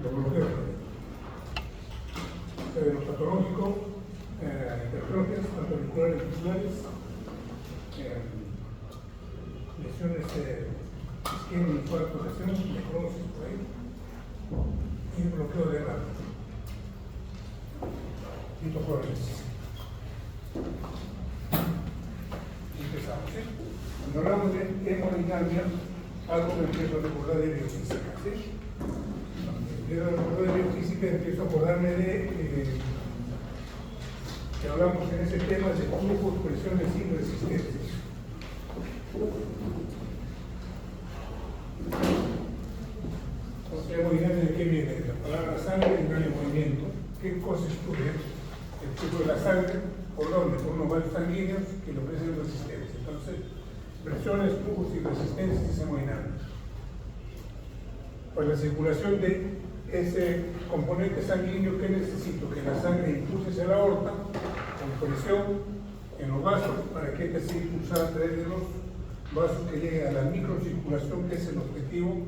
de bloqueo. Los patológicos, hipertrofias, tanto auriculares y pulmonares, lesiones isquémicas, infarto, necrosis por ahí, y bloqueo de raro. Mitocondrias. Empezamos, ¿sí? Cuando hablamos de hemodinamia, algo me empiezo a recordar de biofísica, ¿sí? Cuando empiezo a recordar de biofísica, empiezo a acordarme de que hablamos en ese tema de flujos, presiones y resistencias. Entonces, hemodinamia, ¿de qué viene? La palabra sangre y el movimiento. ¿Qué cosa estudia? El flujo de la sangre, ¿por dónde? Por unos vasos sanguíneos que le ofrecen resistencia. Entonces, presiones, flujos y resistencias es hemodinamia. Para la circulación de ese componente sanguíneo, ¿qué necesito? Que la sangre impulse hacia la aorta con presión en los vasos para que éste sea impulsada a través de los vasos que lleguen a la microcirculación, que es el objetivo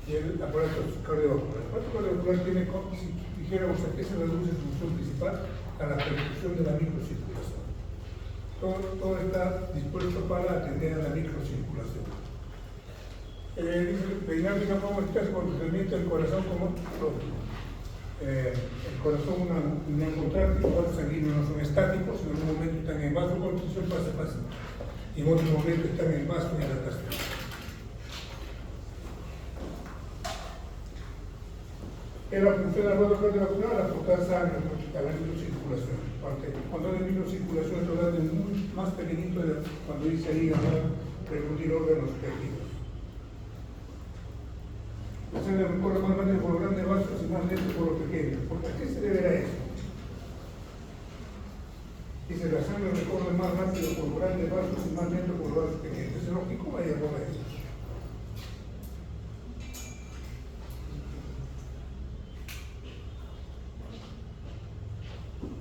y el aparato cardiovascular. El aparato cardiovascular tiene, si dijéramos aquí, se reduce su función principal a la percusión de la microcirculación. Todo está dispuesto para atender a la microcirculación. Dice, de dinámica vamos a explicar con el funcionamiento del corazón como el corazón es una unidad contráctil, los vasos sanguíneos no son estáticos, en un momento están en vasoconstricción, pasa, y en otro momento están en vasodilatación. ¿Qué es la función del aparato cardiovascular? Aportar sangre a la microcirculación. Cuando hay microcirculación, esto da de muy más pequeñito de cuando dice ahí reclutir órganos pequeños. La sangre recorre más rápido por los grandes vasos y más lento por los pequeños. ¿Por qué se deberá eso? Dice, la sangre recorre más rápido por los grandes vasos y más lento por los vasos pequeños. ¿Es lógico? Vaya por ahí.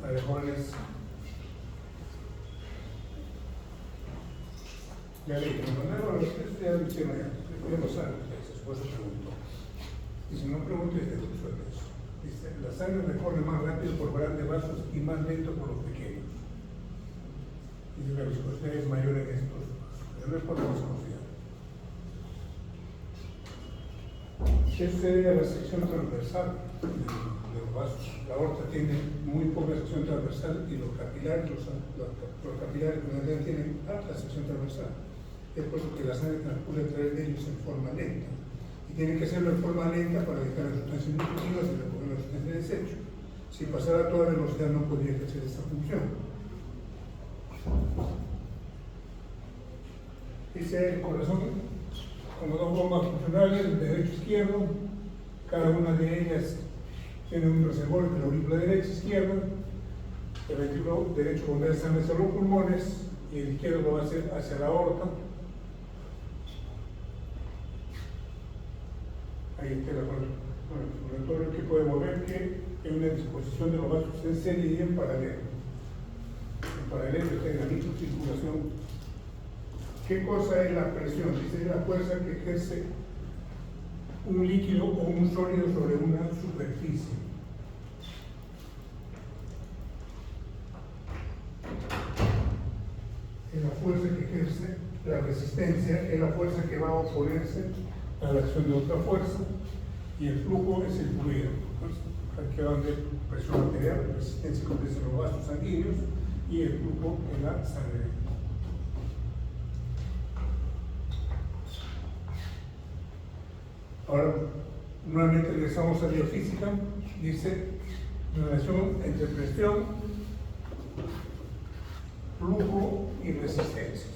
A ver, jóvenes. Ya leí, no, ustedes ya lo hicieron ya. Ya lo saben ustedes, por eso pregunto. Y si no pregunto, es de curso de eso. Dice, la sangre recorre más rápido por grandes vasos y más lento por los pequeños. Dice, la viscosidad es mayor en estos vasos, pero no es por la viscosidad. ¿Qué sucede a la sección transversal de los vasos? La aorta tiene muy poca sección transversal y los capilares tienen alta sección transversal. Es por eso que la sangre transcurre a través de ellos en forma lenta. Y tiene que hacerlo en forma lenta para dejar las sustancias nutritivas y recoger las sustancias de desecho. Si pasara a toda velocidad no podría ejercer esa función. Dice el corazón como dos bombas funcionales, derecho e izquierdo, cada una de ellas tiene un reservorio que la aurícula derecha e izquierda. El ventrículo derecho bombea sangre hacia los pulmones y el izquierdo lo va a hacer hacia la aorta. Ahí está el circulatorio que podemos ver que es una disposición de los vasos en serie y en paralelo. En paralelo está en la microcirculación. ¿Qué cosa es la presión? Dice, es la fuerza que ejerce un líquido o un sólido sobre una superficie. Es la fuerza que ejerce. La resistencia es la fuerza que va a oponerse a la acción de otra fuerza, y el flujo es el fluido. Aquí van de presión arterial, resistencia que ofrecen los vasos sanguíneos, y el flujo en la sangre. Ahora, nuevamente regresamos a biofísica. Dice, relación entre presión, flujo y resistencia.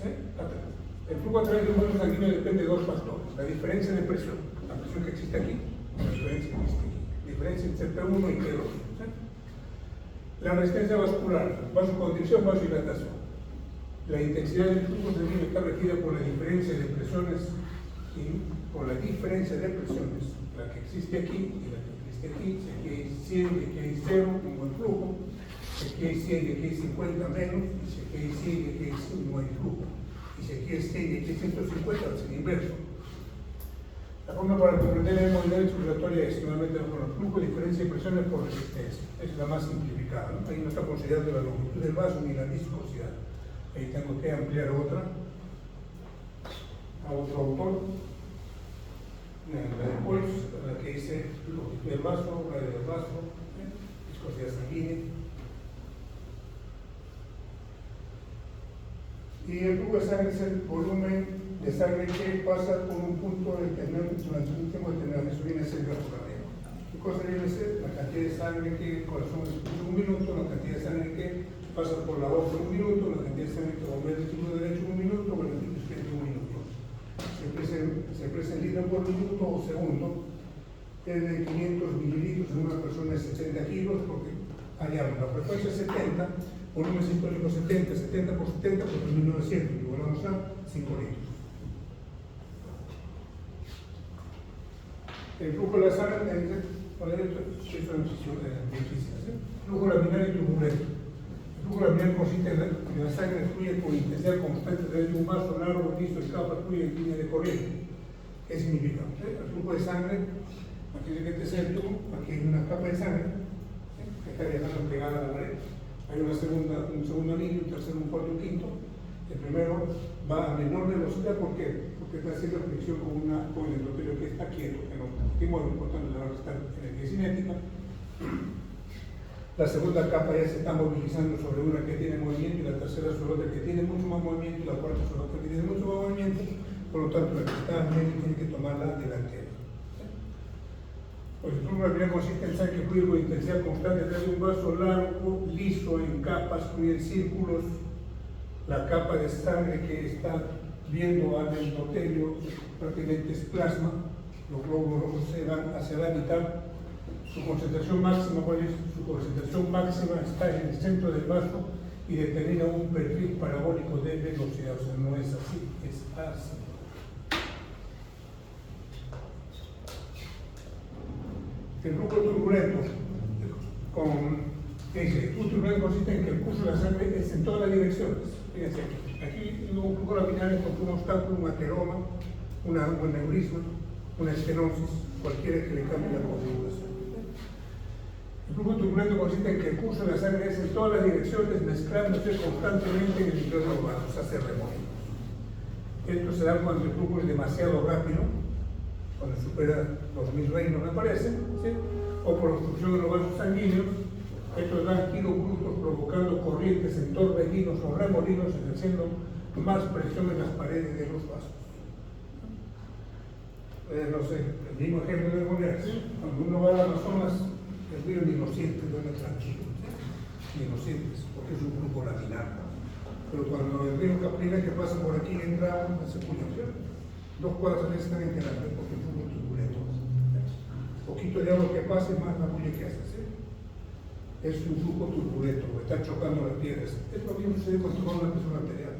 El flujo a través de un vaso sanguíneo depende de dos factores: la diferencia de presión, la presión que existe aquí, y la diferencia que existe aquí, la diferencia entre P1 y P2. La resistencia vascular, vasoconstricción, vasodilatación. La intensidad del flujo sanguíneo está regida por la diferencia de presiones y por la diferencia de presiones, la que existe aquí y la que existe aquí. Si aquí hay 100 y aquí hay 0, un buen flujo. Si aquí hay 100 y aquí hay 50 menos, y si aquí hay 100 y aquí hay 100, no hay flujo. Y si aquí es 100 y aquí es 150, va a ser inverso. La forma para comprender la hemodinamia circulatoria es nuevamente el flujo, diferencia de presiones por resistencia. Es la más simplificada, ¿no? Ahí no está considerando la longitud del vaso ni la viscosidad. Ahí tengo que ampliar a otro autor, la de Pols, la que dice longitud del vaso, radio del vaso, viscosidad sanguínea. Y el flujo de sangre es el volumen de sangre que pasa por un punto determinado durante un tiempo determinado. Eso viene a ser el grafo cardíaco. ¿Qué cosa viene a ser? La cantidad de sangre que el corazón expulsa en un minuto, la cantidad de sangre que pasa por la aorta en un minuto, la cantidad de sangre que va a el ventrículo derecho en un minuto, o el ventrículo izquierdo en un minuto. Se expresa en litros por minuto o segundo. Es de 500 mililitros en una persona de 60 kilos, porque hallamos la frecuencia 70, volumen sistólico 70, 70 por 70 por 1900, igualamos a 5 litros. El flujo de la sangre, para esto es una decisión difícil. Flujo laminar y turbulento. El flujo laminar consiste en que la sangre fluye con intensidad constante desde un vaso largo, liso y capa fluye en línea de corriente. ¿Qué significa? El flujo de sangre, aquí es este centro, aquí hay una capa de sangre que está viajando pegada a la pared. Hay un segundo anillo, un tercero, un cuarto, un quinto. El primero va a menor velocidad, ¿por qué? Porque está haciendo fricción con el endotelio que está quieto, que no mueve, por tanto le va a restar energía cinética. La segunda capa ya se está movilizando sobre una que tiene movimiento y la tercera sobre otra que tiene mucho más movimiento y la cuarta sobre otra que tiene mucho más movimiento, por lo tanto la que está medio tiene que tomar la delantera. Pues el flujo laminar consiste en sangre que fluye con intensidad constante desde un vaso largo, liso, en capas, fluye en círculos. La capa de sangre que está viendo al endotelio prácticamente es plasma. Los glóbulos rojos se van hacia la mitad. Su concentración máxima, ¿cuál es? Su concentración máxima está en el centro del vaso y determina un perfil parabólico de velocidad. O sea, no es así, es así. El flujo turbulento, el flujo turbulento consiste en que el curso de la sangre es en todas las direcciones. Fíjense, aquí un flujo laminar es un obstáculo, un ateroma, un aneurisma, una estenosis, cualquiera que le cambie la configuración. El flujo turbulento consiste en que el curso de la sangre es en todas las direcciones, mezclándose constantemente en el interior de los vasos, o sea, se remueve. Esto se da cuando el flujo es demasiado rápido, cuando supera los 1000 reinos, me parece, ¿sí? O por obstrucción de los vasos sanguíneos. Estos dan kilobrutos provocando corrientes en torbellinos o remolinos, ejerciendo más presión en las paredes de los vasos. No sé, el mismo ejemplo de poner, ¿sí? Cuando uno va al Amazonas, el río ni lo sientes, duerme tranquilo, ¿sí? Ni lo sientes, porque es un flujo laminar. Pero cuando el río Caprina que pasa por aquí entra a ese puño, 2 cuadras están enterando, porque es un flujo turbulento. Poquito de agua que pase, más la bulla que hace, ¿sí? Es un flujo turbulento, está chocando las piedras. Es lo mismo sucede cuando tomamos una presión arterial.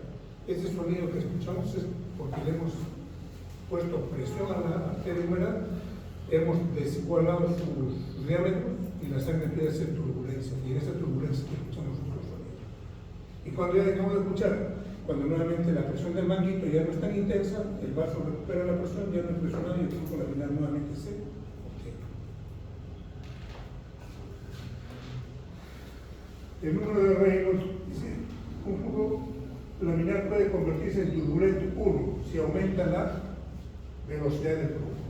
Ese sonido que escuchamos es porque le hemos puesto presión a la arteria humeral, hemos desigualado sus diámetros y la sangre empieza a hacer turbulencia. Y en esa turbulencia que escuchamos otros sonidos. Y cuando ya dejamos de escuchar, cuando nuevamente la presión del manguito ya no es tan intensa, el vaso recupera la presión, ya no es presionado y el flujo laminar nuevamente se obtiene. El número de reinos dice: un flujo laminar puede convertirse en turbulento, 1, si aumenta la velocidad del flujo.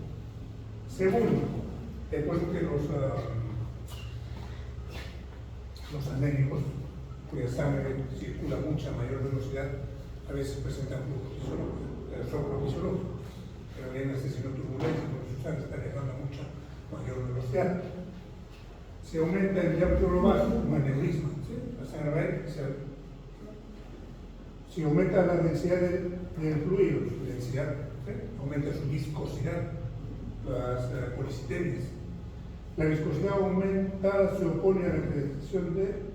Segundo, después que los anémicos, cuya sangre circula a mucha mayor velocidad, a veces presentan soplo fisiológico, pero viene asesino turbulencia porque su sangre está viajando a mucha mayor velocidad. Se aumenta el diámetro de los vasos, un aneurisma, ¿sí? La sangre va a ir, si aumenta la densidad del fluido, su densidad, ¿sí? Aumenta su viscosidad, las policitemias. La viscosidad aumentada se opone a la creación de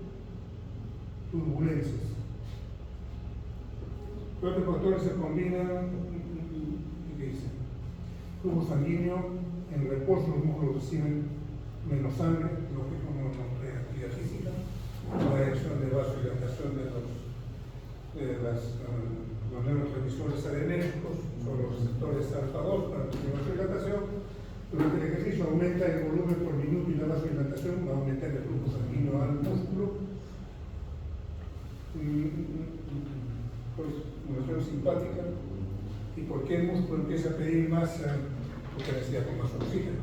turbulencias. Los otros factores se combinan, ¿qué dicen? Flujo sanguíneo, en reposo los músculos reciben menos sangre, lógico, no crea actividad física, la reacción de vasodilatación de las los neurotransmisores adrenérgicos, son los receptores alfa 2 para la vasodilatación. Durante el ejercicio aumenta el volumen por minuto y la vasodilatación va a aumentar el flujo sanguíneo al músculo. Pues una zona simpática. ¿Y por qué el músculo empieza a pedir más? Porque necesita con más oxígeno.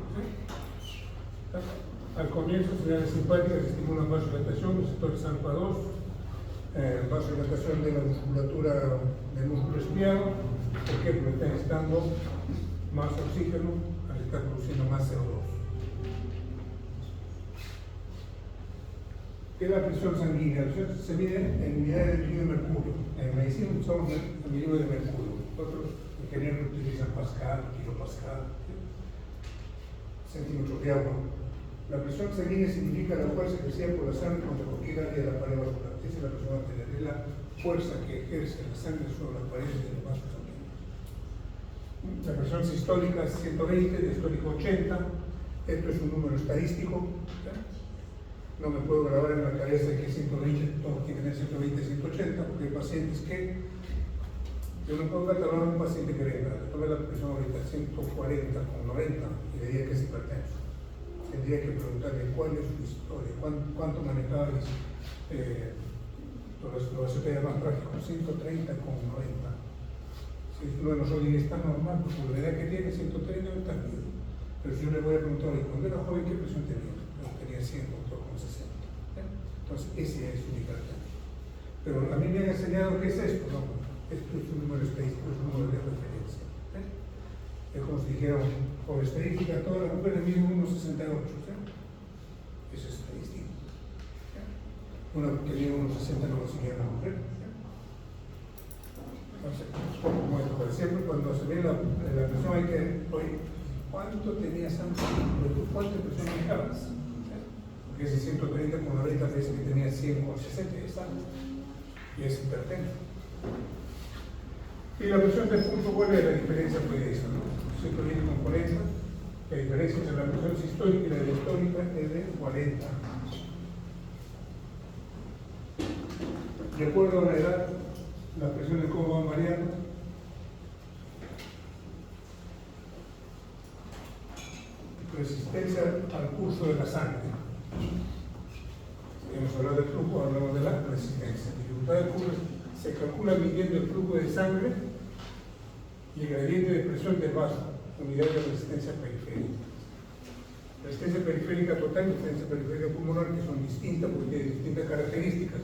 Al comienzo, señales simpáticas estimulan vasodilatación, receptores alfa 2, vasodilatación de la musculatura del músculo estriado. ¿Por qué? Porque está necesitando más oxígeno al estar produciendo más CO2. ¿Qué es la presión sanguínea? La presión se mide en unidades de milímetro de mercurio. En medicina usamos el milímetro de mercurio. Otros ingenieros utilizan Pascal, kilopascal, centímetros de agua. La presión sanguínea significa la fuerza ejercida por la sangre contra cualquier área de la pared vascular. Esa es la presión arterial, es la fuerza que ejerce la sangre sobre las paredes de los vasos sanguíneos. La presión sistólica es 120, diastólica 80. Esto es un número estadístico. No me puedo grabar en la cabeza que 120, todo tiene que tener 120, 180, porque hay pacientes que yo no puedo catalogar a un paciente que venga, le tomé la presión ahorita 140 con 90 y le diría que es hipertenso. Tendría que preguntarle cuál es su historia, cuánto manejaba los ACPs más trágicos, 130 con 90. Si uno de nosotros dice está normal, pues la edad que tiene 130 no está bien. Pero si yo le voy a preguntar, cuando era joven, ¿qué presión tenía? Tenía 100, doctor, con 60. Entonces, ese es un hipertenso. Pero a mí me han enseñado qué es esto, ¿no? Esto es un número estadístico, es un número de referencia. Es como si dijeran, por estadística, todas las mujeres miden 1,68. Eso es estadístico. Una que mide 1,60 no va a seguir a la mujer. Entonces, como esto, pero siempre cuando se ve la presión hay que, oye, ¿cuánto tenías antes? ¿Cuánta presión manejabas? Porque ese 130 con 90 veces que tenía 100 o 60 y es hipertenso. Y la presión del pulso vuelve a la diferencia fue esa, ¿no? 120 con 40. La diferencia entre la presión sistólica y la diastólica es de 40. De acuerdo a la edad, la presión de cómo va variando. Resistencia al curso de la sangre. Hemos hablado del flujo, hablamos de la resistencia. La dificultad del flujo se calcula midiendo el flujo de sangre y el gradiente de presión del vaso, unidad de resistencia periférica. Resistencia periférica total y resistencia periférica pulmonar, que son distintas porque tienen distintas características.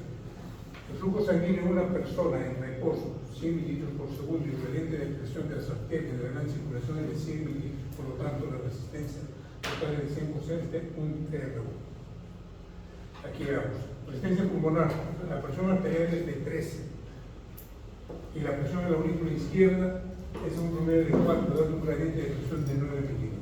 El flujo sanguíneo de una persona en reposo, 100 mililitros por segundo, y el gradiente de presión de las arterias de la gran circulación es de 100 mililitros, por lo tanto la resistencia total es de 100% de un TRU. Aquí veamos. Resistencia pulmonar, la presión arterial es de 13 y la presión de la aurícula izquierda es un promedio de 4, dando un gradiente de presión de 9 milímetros.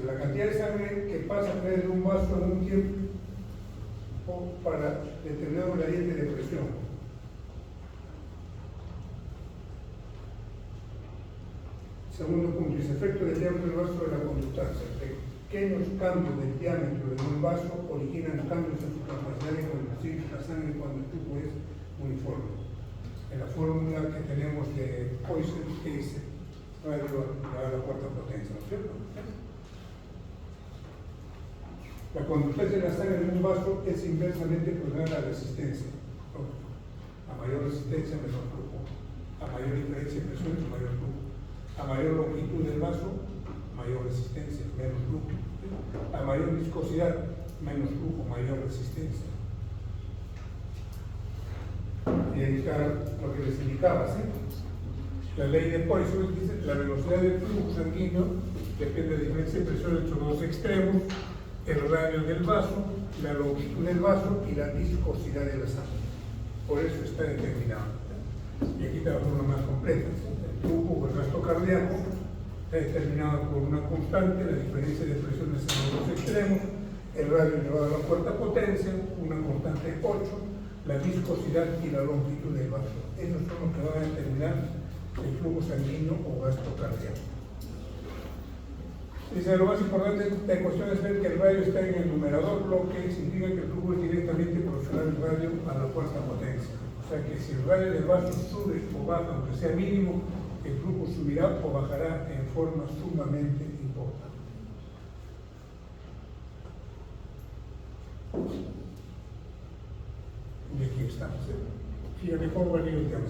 La cantidad de sangre que pasa a través de un vaso en un tiempo para determinado gradiente de presión. Segundo punto, es efecto del diámetro del vaso de la conductancia. Pequeños cambios del diámetro de un vaso originan cambios en su capacidad de conducir la sangre cuando el flujo es uniforme. En la fórmula que tenemos de Poisson, que dice radio a la cuarta potencia, ¿no es cierto? La conductancia de la sangre en un vaso es inversamente proporcional a la resistencia. A mayor resistencia, menor flujo. A mayor diferencia de presión, mayor flujo. A mayor longitud del vaso, mayor resistencia, menos flujo. A mayor viscosidad, menos flujo, mayor resistencia. Y ahí está lo que les indicaba, ¿sí? La ley de Poisson dice que la velocidad del flujo sanguíneo depende de la diferencia de presión entre los dos extremos, el radio del vaso, la longitud del vaso y la viscosidad de la sangre. Por eso está determinado. Y aquí está la forma más completa. El flujo o el gasto cardíaco está determinado por una constante, la diferencia de presiones en los dos extremos, el radio elevado a la cuarta potencia, una constante 8, la viscosidad y la longitud del vaso. Esos son los que van a determinar el flujo sanguíneo o gasto cardíaco. Dice, lo más importante de esta cuestión es ver que el radio está en el numerador, lo que significa que el flujo es directamente proporcional al radio a la cuarta potencia. O sea que si el radio del vaso sube o baja, aunque sea mínimo, el flujo subirá o bajará en forma sumamente importante. Y aquí estamos. Fíjate cómo va el tema.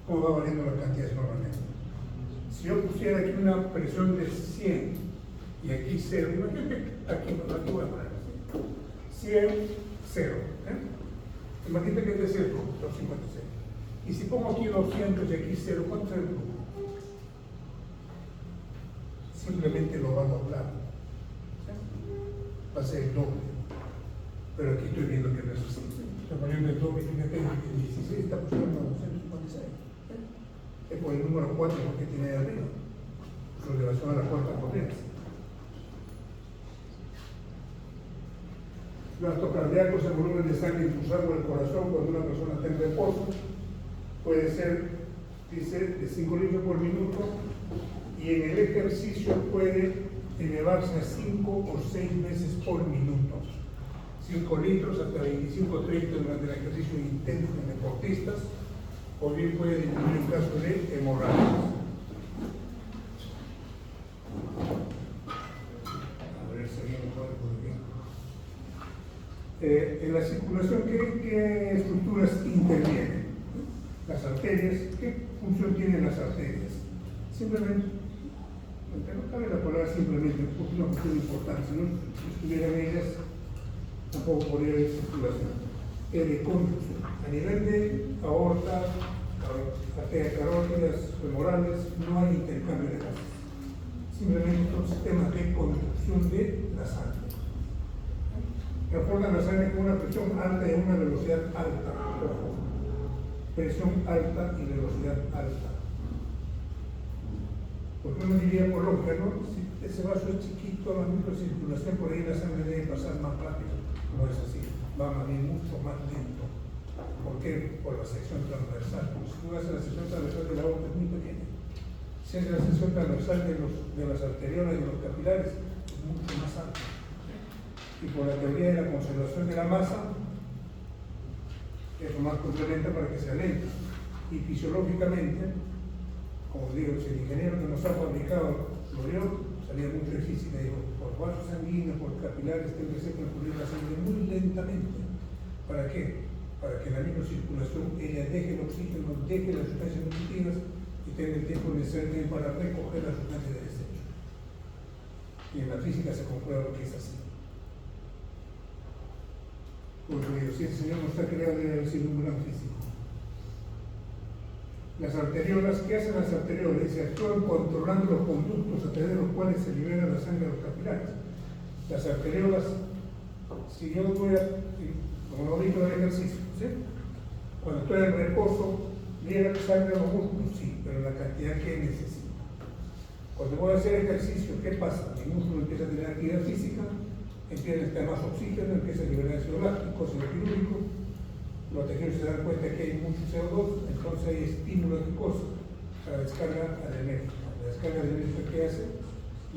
¿Cómo va variando la cantidad normalmente? Si yo pusiera aquí una presión de 100 y aquí 0, imagínate, aquí voy a poner 100, 0. Imagínate que este es el flujo, 256. Y si pongo aquí 200 y aquí 0, ¿cuánto es el flujo? Simplemente lo va a doblar. Va a ser el doble. Pero aquí estoy viendo que no es así. Estoy poniendo el doble, fíjate, el 16 está pusiendo 256. Es por el número 4 que tiene ahí arriba, con relación a la cuarta potencia. Gasto cardíaco es el volumen de sangre impulsado por el corazón cuando una persona está en reposo. Puede ser, dice, de 5 litros por minuto, y en el ejercicio puede elevarse a 5 o 6 veces por minuto. 5 litros hasta 25 o 30 durante el ejercicio intenso en deportistas, o bien puede disminuir en caso de hemorragias. A ver, seguimos por aquí. En la circulación, ¿qué estructuras intervienen? Las arterias. ¿Qué función tienen las arterias? Simplemente, aunque no cabe la palabra simplemente, es una cuestión importante. Si no estuvieran ellas, tampoco podría haber circulación. De conducción. A nivel de aorta, arterias carótidas, femorales, no hay intercambio de gases. Simplemente son sistemas de conducción de la sangre. Transportan la sangre con una presión alta y a una velocidad alta. Ojo. Presión alta y velocidad alta. Porque uno diría por lógica, ¿no? Si ese vaso es chiquito, la microcirculación, por ahí la sangre debe pasar más rápido. No es así. Va a ir mucho más lento. ¿Por qué? Por la sección transversal. Si tú haces la sección transversal de la aorta es muy pequeña. Si haces la sección transversal de las arteriolas y de los capilares, es mucho más alta. Y por la teoría de la conservación de la masa, eso más complementa para que sea lenta. Y fisiológicamente, como digo, si el ingeniero que nos ha fabricado lo vio, salía mucho de física y dijo, por vasos sanguíneos, por capilares, tiene que ser transcurrir la sangre muy lentamente. ¿Para qué? Para que la microcirculación ella deje el oxígeno, deje las sustancias nutritivas y tenga el tiempo necesario para recoger las sustancias de desecho. Y en la física se comprueba que es así. Porque si el Señor no está creado, debe haber sido un gran físico. Las arteriolas, ¿qué hacen las arteriolas? Se actúan controlando los conductos a través de los cuales se libera la sangre a los capilares. Las arteriolas, si yo voy a, como lo digo en el ejercicio, ¿sí? Cuando estoy en reposo, libera sangre a los músculos, sí, pero la cantidad que necesito. Cuando voy a hacer ejercicio, ¿qué pasa? Mi músculo empieza a tener actividad física, empieza a estar más oxígeno, empieza a liberar ácido láctico, ácido pirúrico. Los tejidos se dan cuenta que hay mucho CO2, entonces hay estímulo de cosa para descarga adrenérgica. La descarga adrenérgica que hace,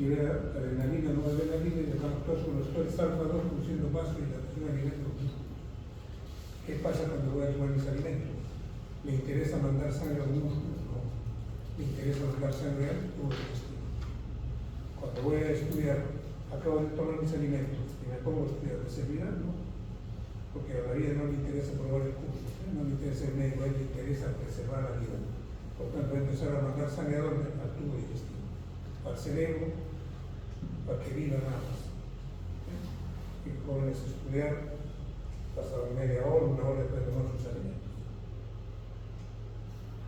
libera adrenalina, no adrenalina, y dejamos todos con los flores alfa 2 produciendo vasodilatación a nivel de los músculos. ¿Qué pasa cuando voy a tomar mis alimentos? ¿Me interesa mandar sangre a los músculos? No. Me interesa mandar sangre al tubo digestivo. Cuando voy a estudiar, acabo de tomar mis alimentos y me pongo a estudiar, ¿me servirá? No. Porque a la vida no le interesa probar el curso, no le interesa el médico, a él le interesa preservar la vida. Por tanto, va a empezar a mandar sangre al tubo digestivo, al cerebro, para que viva nada más. Y jóvenes estudiar, pasaban media hora, una hora después de tomar sus alimentos.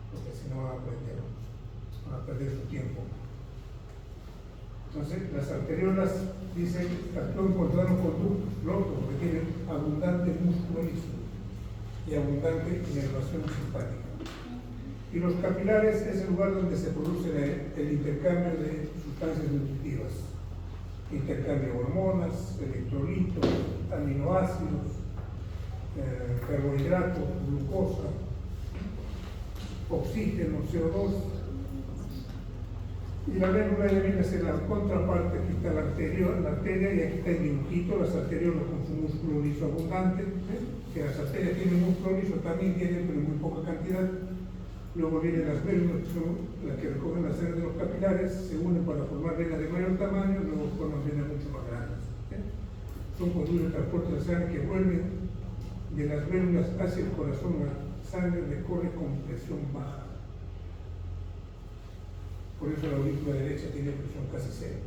Porque si no van a aprender, van a perder su tiempo. Entonces, las arteriolas dicen que actúan contra los conductos, locos, porque tienen abundante músculo liso y abundante inervación simpática. Y los capilares es el lugar donde se produce el intercambio de sustancias nutritivas. Intercambio de hormonas, electrolitos, aminoácidos, carbohidratos, glucosa, oxígeno, CO2. Y la vértebra ya viene a ser la contraparte. Aquí está la arteria, y aquí está el dibujito, las arteriolas con su músculo liso abundante, que las arterias tienen músculo liso, también tienen, pero en muy poca cantidad. Luego vienen las vénulas, que son las que recogen la sangre de los capilares, se unen para formar venas de mayor tamaño, luego forman venas mucho más grandes. Son conductos de transporte de sangre que vuelven de las vénulas hacia el corazón. La sangre recorre con presión baja. Por eso la aurícula derecha tiene presión casi cero.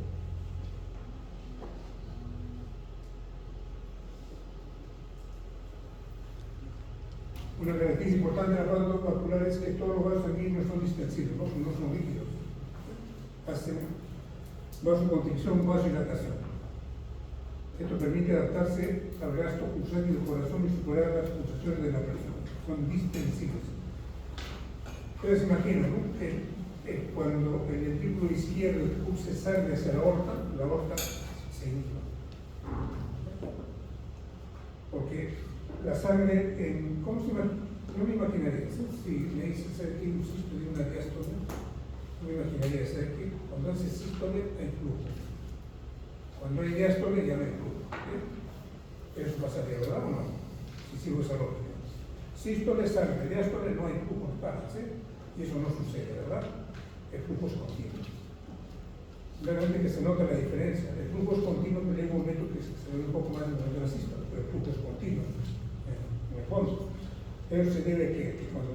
Una característica importante de la válvula vascular es que todos los vasos sanguíneos son distensibles, no son líquidos. Hacen vasoconstricción, vasodilatación. Esto permite adaptarse al gasto pulsante del corazón y superar las pulsaciones de la presión. Son distensibles. Ustedes se imaginan, ¿no? Cuando el ventrículo izquierdo expulse sangre hacia la aorta se infla. Porque la sangre, ¿cómo se llama? No me imaginaría, si me dices aquí un sístole y una diástole, no me imaginaría ser que cuando hace sístole hay flujo. Cuando hay diástole ya no hay flujo. Eso pasaría, ¿verdad o no? Si sigo esa lógica. Sístole, sangre, diástole, no hay flujo, y eso no sucede, ¿verdad? El flujo es continuo. Realmente que se nota la diferencia. El flujo es continuo, pero hay un momento que se ve un poco más de la sístole, pero el flujo es continuo. En el fondo. Eso se debe a que cuando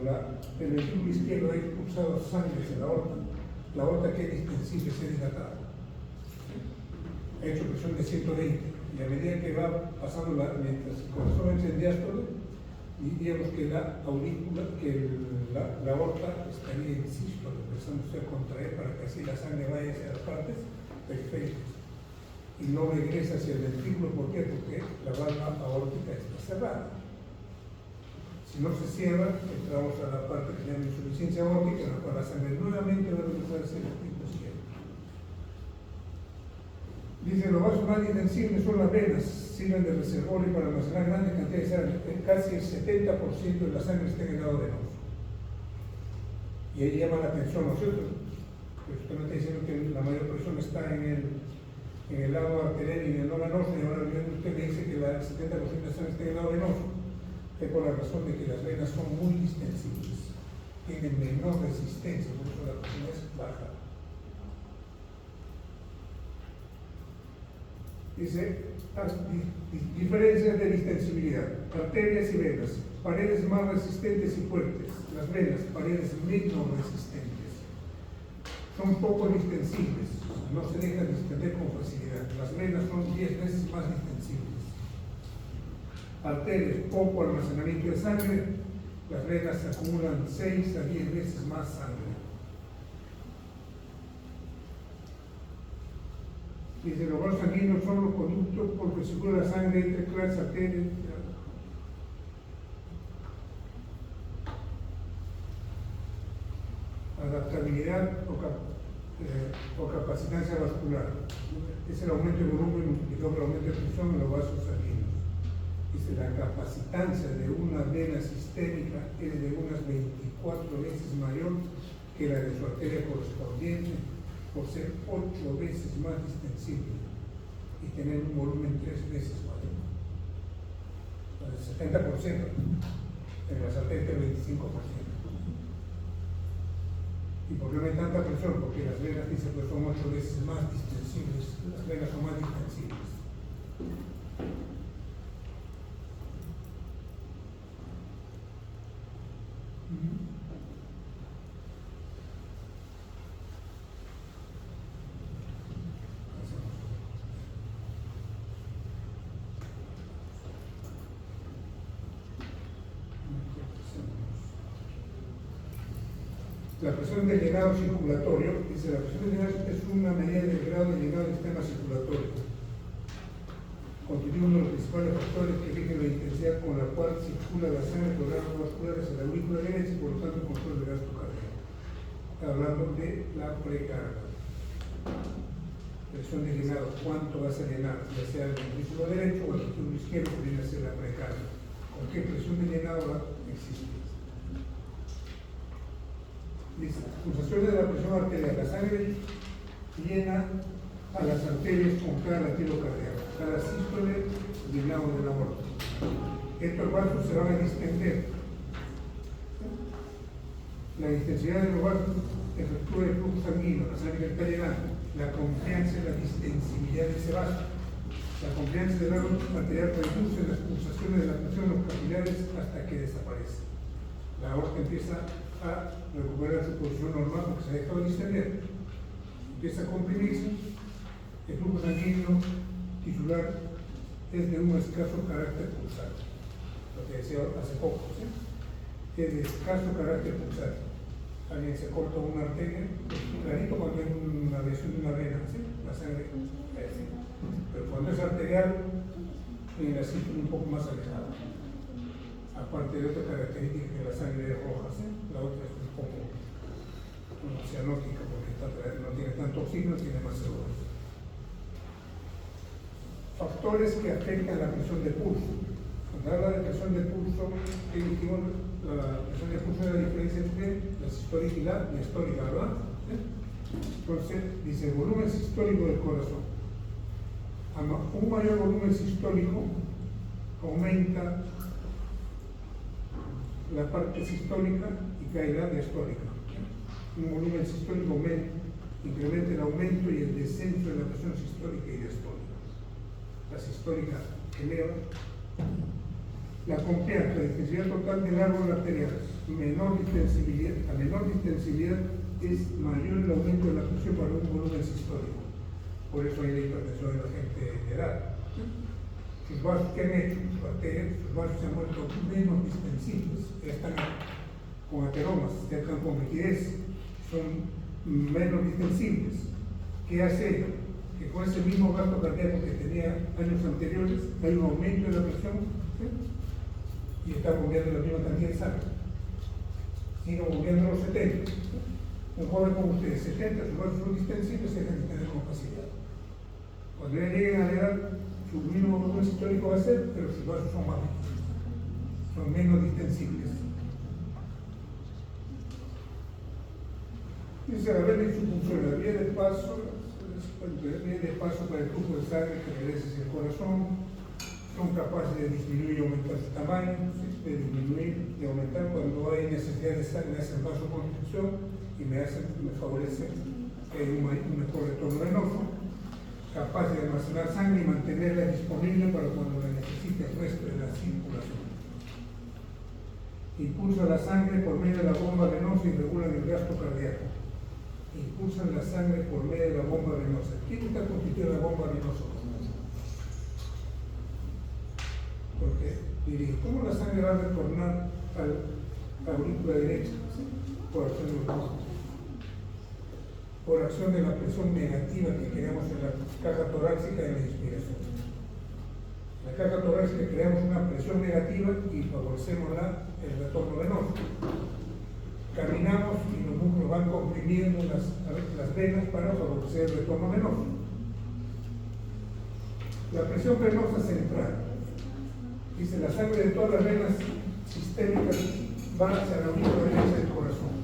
el ventrículo izquierdo ha expulsado sangre hacia la aorta queda distensible, se ha dilatado. Ha hecho presión de 120, y a medida que va pasando, mientras el corazón entra en diástole, diríamos que la aurícula, que la aorta estaría en sístole, empezándose a contraer para que así la sangre vaya hacia las partes periféricas y no regresa hacia el ventrículo. ¿Por qué? Porque la válvula aórtica está cerrada. Si no se cierra, entramos a la parte que se llama insuficiencia aórtica, en la cual la sangre nuevamente va a regresar hacia el ventrículo izquierdo. Dice, los vasos más distensibles son las venas, sirven de reservorio para almacenar grandes cantidades de sangre. Casi el 70% de la sangre está en el lado venoso. Y ahí llama la atención, ¿no es cierto? Pues usted me está diciendo que la mayor presión está en el lado arterial y en el no venoso, y ahora usted me dice que el 70% de la sangre está en el lado venoso. Es por la razón de que las venas son muy distensibles, tienen menor resistencia, por eso la presión es baja. Dice, diferencias de distensibilidad: arterias y venas, paredes más resistentes y fuertes, las venas, paredes menos resistentes, son poco distensibles, no se dejan distender con facilidad. Las venas son 10 veces más distensibles. Arterias, poco almacenamiento de sangre, las venas acumulan 6 a 10 veces más sangre. Dice, los vasos sanguíneos son los conductos por que circula la sangre entre las arterias. Adaptabilidad o capacitancia vascular. Es el aumento de volumen multiplicado por el aumento de presión en los vasos sanguíneos. Dice, la capacitancia de una vena sistémica es de unas 24 veces mayor que la de su arteria correspondiente, por ser 8 veces más distensible y tener un volumen 3 veces mayor. El 70%, en las arterias el 25%. ¿Y por qué no hay tanta presión? Porque las venas, dice, pues son 8 veces más distensibles, las venas son más distensibles. La presión del llenado circulatorio, dice, la presión del llenado es una medida del grado de llenado del sistema circulatorio. Constituye uno de los principales factores que rigen la intensidad con la cual circula la sangre por vasos vasculares a la aurícula derecha y por lo tanto control del gasto cardíaco. Está hablando de la precarga. Presión de llenado, ¿cuánto vas a llenar? Ya sea el ventrículo derecho o el ventrículo izquierdo, que viene a ser la precarga. ¿Con qué presión de llenado va a existir? Dice, pulsaciones de la presión arterial. La sangre llena a las arterias con cada latido cardíaco, cada sístole del lado del aorta. Estos vasos se van a distender. La intensidad de los vasos efectúa el flujo sanguíneo, la sangre está llegando, la confianza en la distensibilidad de ese vaso. La confianza del vaso arterial reduce las pulsaciones de la presión en los capilares hasta que desaparece. La aorta empieza a recuperar su posición normal porque se ha dejado de distender. Empieza a comprimirse. El flujo sanguíneo tisular es de un escaso carácter pulsar. Lo que decía hace poco, ¿sí? Es de escaso carácter pulsar. Alguien se corta una arteria, es clarito cuando hay una lesión de una vena, ¿sí? La sangre es así. Pero cuando es arterial, la sienten un poco más alejada. Aparte de otra característica que la sangre es roja, ¿sí? La otra es un poco cianótica porque no tiene tanto oxígeno, tiene más CO2. Factores que afectan la presión de pulso. Cuando habla de presión de pulso, ¿qué dijimos? La presión de pulso es la diferencia entre la sistólica y la diastólica, ¿verdad? ¿Sí? Entonces, dice volumen sistólico del corazón. Un mayor volumen sistólico aumenta la parte sistólica y cae la diastólica. Un volumen sistólico incrementa el aumento y el descenso de la presión sistólica y diastólica. La sistólica eleva. La confianza, la intensidad total del árbol arterial, a menor distensibilidad es mayor el aumento de la presión para un volumen sistólico. Por eso hay la hipertensión en la gente de edad. Sus vasos que han hecho, sus arterias, sus vasos se han vuelto menos distensibles, ya están con ateromas, ya están con rigidez, son menos distensibles. ¿Qué hace? Que con ese mismo gasto cardíaco que tenía años anteriores, hay un aumento de la presión, ¿sí? Y está bombeando la misma cantidad de sangre. Sigue bombeando los 70. Un joven como ustedes, 70, sus vasos son distensibles, se dejan de tener con facilidad. Cuando ya lleguen a la edad, su mínimo volumen sistólico va a ser, pero sus vasos son más pequeños, son menos distensibles. Dice la vena y su función, la vía de paso para el flujo de sangre que regresa hacia el corazón, son capaces de disminuir y aumentar su tamaño, de disminuir y aumentar cuando hay necesidad de sangre, hacen vasoconstricción y me favorece un mejor retorno venoso, capaz de almacenar sangre y mantenerla disponible para cuando la necesite el resto de la circulación. Impulsa la sangre por medio de la bomba venosa y regulan el gasto cardíaco. Impulsan la sangre por medio de la bomba venosa. ¿Quién está constituida la bomba venosa? Porque diré, ¿cómo la sangre va a retornar a la aurícula derecha? ¿Sí? Por acción de los vasos. Por acción de la presión negativa que creamos en la caja torácica en la inspiración. En la caja torácica creamos una presión negativa y favorecemos el retorno venoso. Caminamos y los músculos van comprimiendo las venas para favorecer el retorno venoso. La presión venosa central. Dice, la sangre de todas las venas sistémicas va hacia la aurícula derecha del corazón.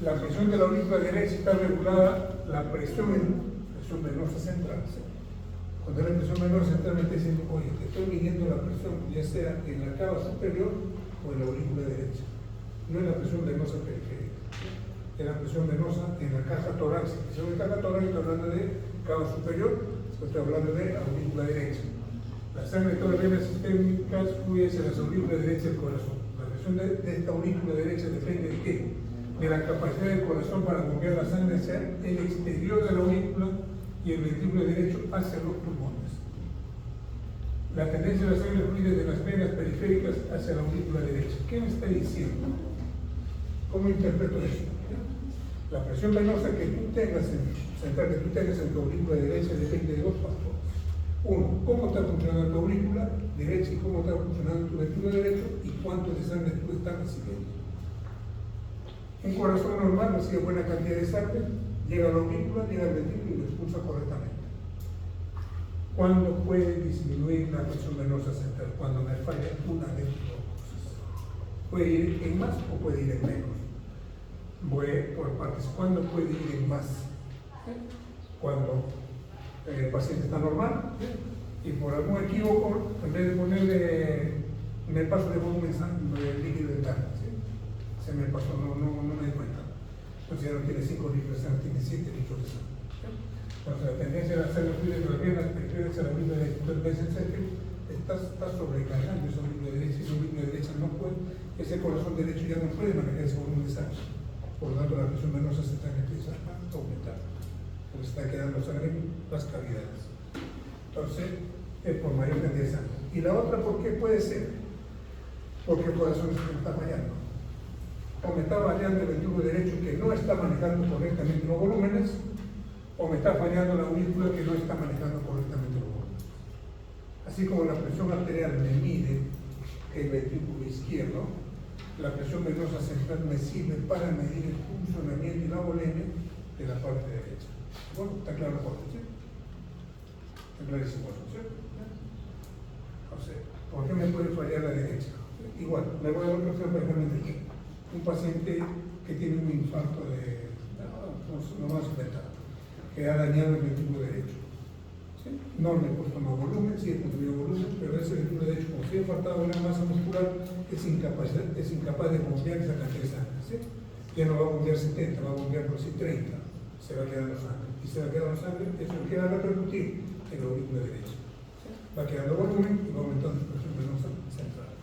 La presión de la aurícula derecha está regulada, la presión venosa central. Cuando la presión venosa central me está diciendo, oye, te estoy midiendo la presión, ya sea en la cava superior o en la aurícula derecha. No es la presión venosa periférica, es la presión venosa en la caja torácica. Si hablo de caja torácica, estoy hablando de cava superior, estoy hablando de aurícula derecha. La sangre de todas las venas sistémicas fluye hacia la aurícula derecha del corazón. La presión de esta aurícula derecha depende de qué? De la capacidad del corazón para bombear la sangre hacia el exterior de la aurícula y el ventrículo derecho hacia los pulmones. La tendencia de la sangre fluye de las venas periféricas hacia la aurícula derecha. ¿Qué me está diciendo? ¿Cómo interpreto eso? La presión venosa que tú tengas en tu aurícula derecha depende de dos factores. Uno, cómo está funcionando tu aurícula derecha y cómo está funcionando tu ventrículo derecho y cuánto de sangre tú estás recibiendo. Un corazón normal recibe buena cantidad de sangre, llega a la aurícula, llega al ventrículo y lo expulsa correctamente. ¿Cuándo puede disminuir la presión venosa central? Cuando me falla una de las dos cosas. Puede ir en más o puede ir en menos. Voy por partes. ¿Cuándo puede ir en más? Cuando el paciente está normal y por algún equívoco, en vez de ponerle me paso de volumen de líquido dental, ¿sí? Se me pasó, no me di cuenta. Entonces ya no tiene 5 litros de sangre, tiene 7 litros de sangre. ¿Sí? Entonces la tendencia a hacer los fluidos de las piernas, prefieres a la misma derecha. Entonces está sobrecargando esa líquido derecha, y esa líquido derecha no puede, ese corazón derecho ya no puede manejar ese volumen de sangre. Por lo tanto, la presión venosa se está empezando a aumentar, porque se está quedando sangre en las cavidades. Entonces, es por mayor cantidad de sangre. Y la otra, ¿por qué puede ser? Porque el corazón se me está fallando. O me está fallando el ventrículo derecho que no está manejando correctamente los volúmenes, o me está fallando la aurícula que no está manejando correctamente los volúmenes. Así como la presión arterial me mide el ventrículo izquierdo, la presión venosa central me sirve para medir el funcionamiento y la volemia de la parte derecha. Bueno, está claro la cosa, ¿sí? Está clarísimo eso, ¿sí? O sea, ¿por qué me puede fallar la derecha? Igual, me voy a dar otra opción perfectamente aquí. Un paciente que tiene un infarto no vamos a inventar, que ha dañado el ventrículo derecho. ¿Sí? No le he puesto más volumen, sí he construido volumen, pero ese ventrículo derecho, como si he faltado una masa muscular, es incapaz de bombear esa cantidad de sangre. ¿Sí? Ya no va a bombear 70, va a bombear por sí 30, se va quedando sangre. Y se va quedando sangre, eso queda a repercutir en la aurícula derecha. ¿Sí? Va quedando volumen y va aumentando su presión venosa central.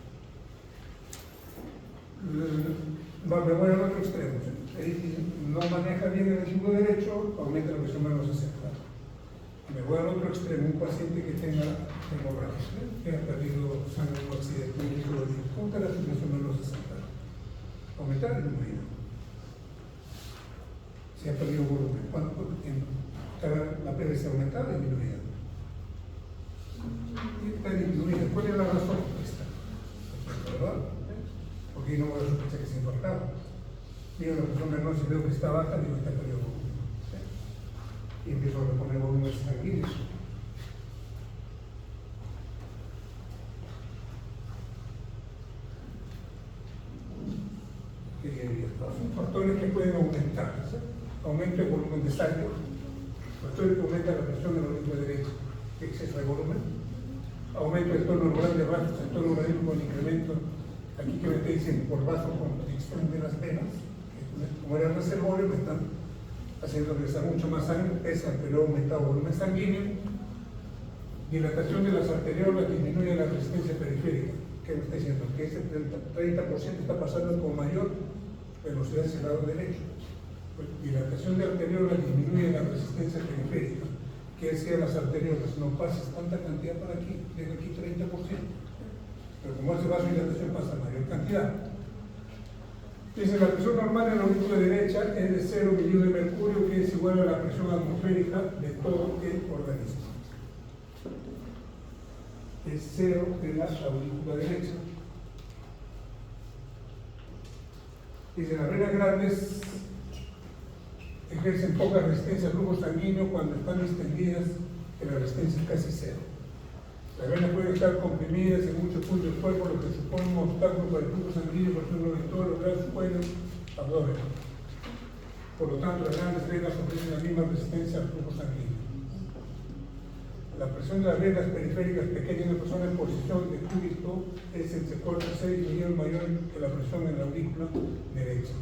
Me voy al otro extremo. No maneja bien el ventrículo derecho, aumenta la presión venosa central. Me voy al otro extremo, un paciente que tenga hemorragia, que ha perdido sangre en un accidente, ¿cómo está la presión venosa central? ¿Aumentar o disminuir? Si ha perdido volumen, ¿cuánto tiempo? ¿La PVC aumentada o disminuida? Está disminuida. ¿Cuál es la razón? Esta. ¿Verdad? Porque no voy a sospechar que se infartado. Miro la presión venosa y veo que está baja, digo que está perdido volumen. ¿Sí? Y empiezo a reponer volumen sanguíneo. Son factores que pueden aumentar. ¿Sí? Aumento del volumen de sangre, factores que aumentan la presión de la aurícula derecha, exceso de volumen, aumento del tono neural de vasos, el tono neural con incremento, aquí que me está diciendo, por vasoconstricción de las venas, como era el reservorio, me están haciendo regresar mucho más sangre, pesa, pero ha aumentado el volumen sanguíneo, dilatación de las arteriolas disminuye la resistencia periférica, que me está diciendo que ese 30% está pasando con mayor velocidad hacia el lado derecho. Pues, dilatación de arteriolas disminuye la resistencia periférica, que es que las arteriolas no pases tanta cantidad para aquí, llega aquí 30%, pero como hace vasodilatación pasa mayor cantidad. Dice, la presión normal en la aurícula derecha es de 0 milímetros de mercurio, que es igual a la presión atmosférica de todo el organismo. Es 0 de la aurícula derecha. Dice, las venas grandes ejercen poca resistencia al flujo sanguíneo cuando están distendidas, que la resistencia es casi 0. Las venas pueden estar comprimidas en muchos puntos del cuerpo, lo que supone un obstáculo para el flujo sanguíneo, por ejemplo, en todos los brazos, cuello, abdomen. Por lo tanto, las grandes venas ofrecen la misma resistencia al flujo sanguíneo. La presión de las venas periféricas pequeñas en una persona en posición de cúbito es entre 4 a 6 millones mayor que la presión en la aurícula derecha.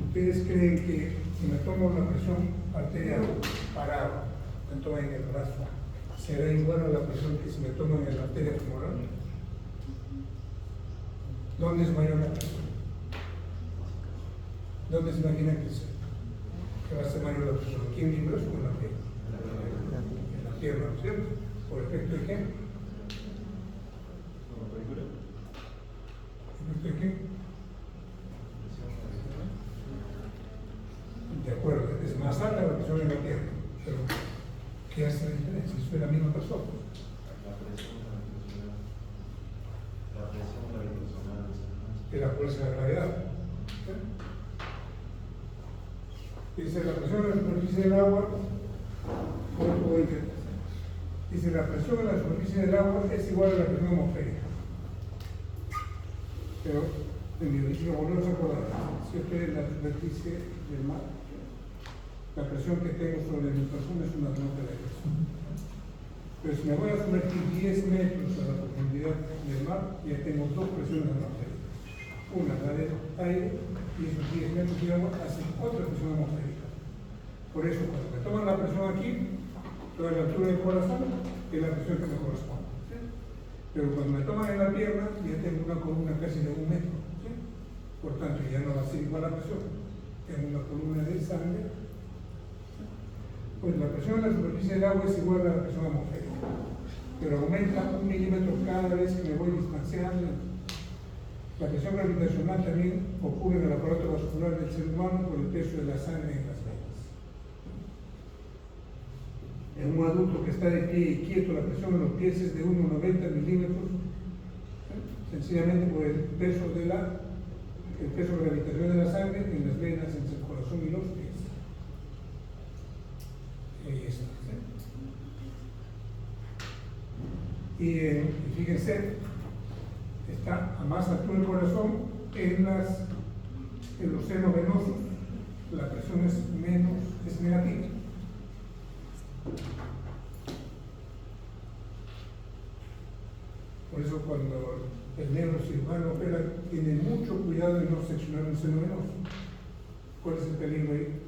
¿Ustedes creen que si me tomo una presión arterial parada, me tomo en el brazo, será igual a la presión que si me tomo en la arteria femoral? ¿Dónde es mayor la presión? ¿Dónde se imagina que va a ser mayor la presión? ¿Aquí en mi brazo o en la pierna? En la pierna, ¿no es cierto? ¿Por efecto de qué? ¿Efecto de qué? De acuerdo, es más alta la presión en la pierna, pero ¿qué hace la diferencia? ¿Es la misma persona? Que la fuerza de la gravedad. ¿Sí? Dice la presión en la superficie del agua, dice la presión en la superficie del agua es igual a la presión atmosférica. Pero en biología volvemos a acordar, si estoy en la superficie del mar, la presión que tengo sobre mi persona es una nota de presión. Pero si me voy a sumergir 10 metros a la profundidad del mar, ya tengo dos presiones atmosféricas. Una, la del aire, y esos 10 metros de agua hacen otra presión atmosférica. Por eso, cuando me toman la presión aquí, toda la altura del corazón es la presión que me corresponde. ¿Sí? Pero cuando me toman en la pierna, ya tengo una columna casi de 1 metro. ¿Sí? Por tanto, ya no va a ser igual la presión. Tengo una columna de sangre. Pues la presión en la superficie del agua es igual a la presión atmosférica. Pero aumenta 1 milímetro cada vez que me voy distanciando. La presión gravitacional también ocurre en el aparato vascular del ser humano por el peso de la sangre en las venas. En un adulto que está de pie y quieto, la presión en los pies es de 1,90 milímetros, sencillamente por el peso gravitacional de la sangre en las venas, entre el corazón y los pies. Ahí está. Y fíjense, está a más altura del corazón, en los senos venosos la presión es negativa. Por eso cuando el neurocirujano opera, tiene mucho cuidado de no seccionar un seno venoso. ¿Cuál es el peligro ahí?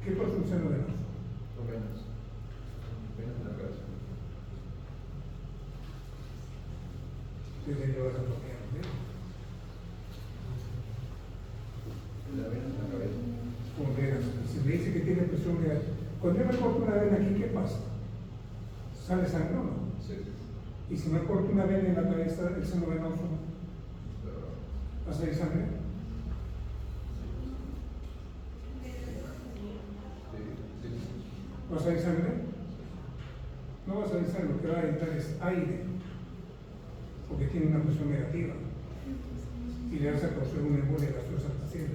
¿Qué pasa un seno venoso? Son venas. Venas en la cabeza. Desde llevar a tocar, La vena en la cabeza. con venas. Si me dice que tiene presión negativa, cuando yo me corto una vena aquí, ¿qué pasa? ¿Sale sangre o no? Sí. Y si me corto una vena en la cabeza, el seno venoso, ¿va a salir sangre? ¿Va a salir sangre? No va a salir sangre, lo que va a entrar es aire, porque tiene una presión negativa y le hace causar una embolia gaseosa al paciente.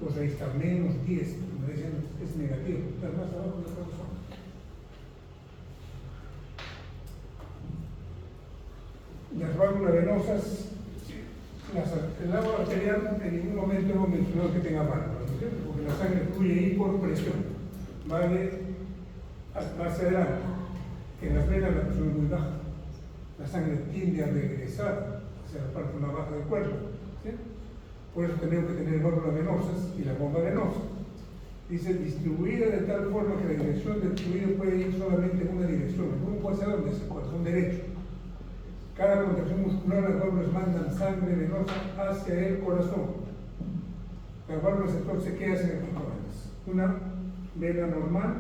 Pues ahí está, menos 10, como decían, es negativo, está más abajo de la corazón. Las válvulas venosas, el agua arterial en ningún momento hemos mencionado que tenga válvulas, ¿no es cierto? Porque la sangre fluye ahí por presión, va hacia adelante. En las venas la presión es muy baja, la sangre tiende a regresar hacia la parte más baja del cuerpo, ¿sí? Por eso tenemos que tener válvulas venosas y la bomba venosa. Dice, distribuida de tal forma que la dirección del fluido puede ir solamente en una dirección. ¿Cómo hacia dónde? Hacia el corazón derecho. Cada contracción muscular, las válvulas mandan sangre venosa hacia el corazón. Las válvulas entonces, ¿qué hacen aquí con ellas? Una vena normal,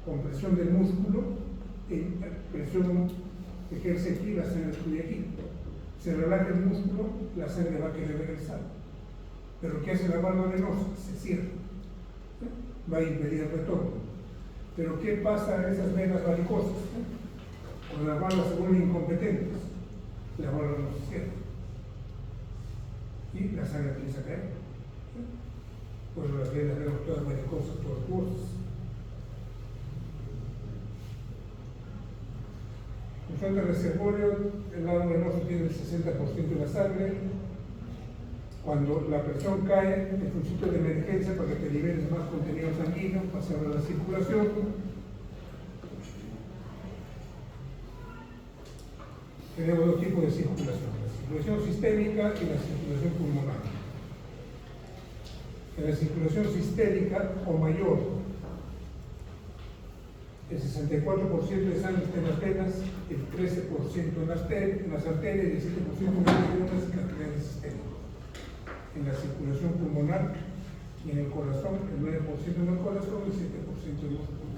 con presión del músculo, presión ejerce aquí, la sangre fluye aquí. Se relaja el músculo, la sangre va a querer regresar. Pero ¿qué hace la válvula venosa? Se cierra. ¿Sí? Va a impedir el retorno. Pero ¿qué pasa en esas venas varicosas? Cuando las válvulas se vuelven incompetentes, la válvula no se cierra. Y la sangre empieza a caer. ¿Sí? Pues las venas vemos todas varicosas, tortuosas. En cuanto al reservorio, el lado venoso tiene el 60% de la sangre. Cuando la presión cae, es un sitio de emergencia para que te liberes más contenido sanguíneo, pase a la circulación. Tenemos dos tipos de circulación, la circulación sistémica y la circulación pulmonar. En la circulación sistémica o mayor, el 64% de sangre está en las venas, el 13% en las arterias y el 7% en las venas y capilares sistémicos. En la circulación pulmonar y en el corazón, el 9% en el corazón y el 7% en los pulmones.